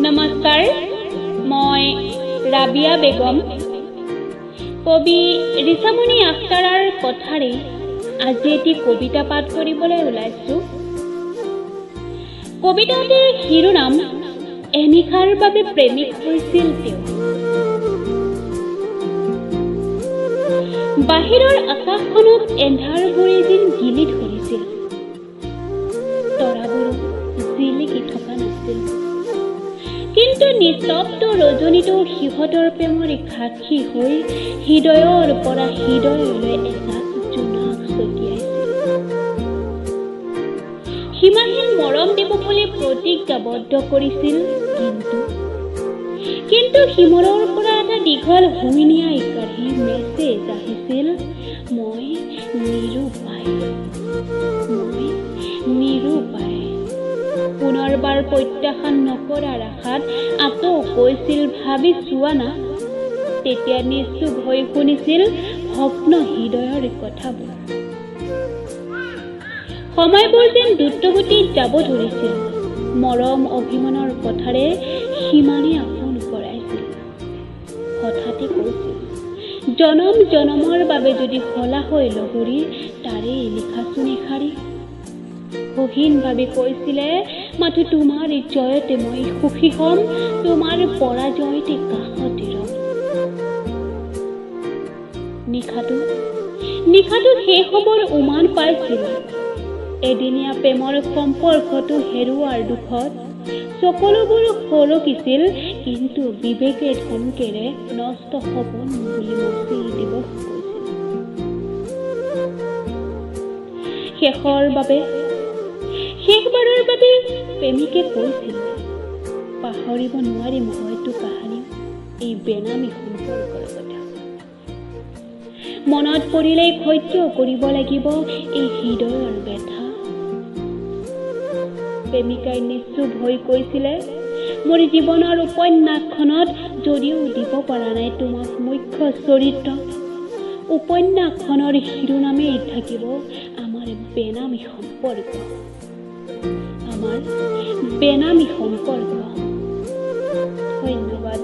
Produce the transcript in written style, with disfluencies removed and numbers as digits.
নমস্কাৰ, মই ৰাবিয়া বেগম। কবি ৰিচামণি আখতাৰৰ কথাৰে আজি এটি কবিতা পাঠ কৰিবলৈ ওলাইছোঁ। কবিতাটিৰ শিৰোনাম এনিশাৰ বাবে প্ৰেমিক হৈছিল তেওঁ। বাহিৰৰ আকাশখনত এন্ধাৰবোৰে যেন গিলি ধৰিছিল, তৰাবোৰো জিলিকি থকা নাছিল, কিন্তু নিস্তব্ধ ৰজনীটো সিহঁতৰ প্ৰেমৰ সাক্ষী হৈ হৃদয়ৰ পৰা হৃদয়লৈ এজাক জোনাক ছটিয়াইছিল। সীমাহীন মৰম দিব বুলি প্ৰতিজ্ঞাবদ্ধ কৰিছিল, কিন্তু সিমূৰৰ পৰা এটা দীঘল হুমীনিয়াই কাঢ়ি মেছেজ আহিছিল, মই নিৰুপায়। পুনৰবাৰ প্ৰত্যাখ্যান নকৰাৰ আশাত আকৌ কৈছিল, ভাবি চোৱা না। তেতিয়া নিশ্চুপ হৈ শুনিছিল ভগ্ন হৃদয়ৰ কথাবোৰ। সময়বোৰ যেন দ্ৰুতগতিত যাব ধৰিছিল, মৰম অভিমানৰ কথাৰে সিমানে আপোন কৰাইছিল। হঠাতে কৈছিল, জনম জনমৰ বাবে যদি হলা হৈ লহৰী, তাৰে লিখাচোন এষাৰি। গহীনভাৱে কৈছিলে, মাথো তোমাৰ জয়তে মই সুখী হ'ম, তোমাৰ পৰাজয়তে কাষতে ৰম। নিশাটো শেষ হ'বৰ উমান পাইছিল। এদিনীয়া প্ৰেমৰ সম্পৰ্কটো হেৰুৱাৰ দুখত সকলোবোৰ সলকিছিল, কিন্তু বিবেকে ধমকেৰে নষ্ট সপোন বুলি মচি দিব কৈছিল। শেষবাৰৰ বাবে প্ৰেমিকে কৈছিল, পাহৰিব নোৱাৰিম হয়তো কাহানি এই বেনামী সম্পৰ্কৰ কথা। মনত পৰিলেই সহ্য কৰিব লাগিব এই হৃদয়ৰ ব্যথা। প্ৰেমিকাই নিশ্চুপ হৈ কৈছিলে, মোৰ জীৱনৰ উপন্যাসখনত যদিও দিব পৰা নাই তোমাক মুখ্য চৰিত্ৰ, উপন্যাসখনৰ শিৰোনামেই থাকিব আমাৰ বেনামী সম্পৰ্ক। ধন্যবাদ।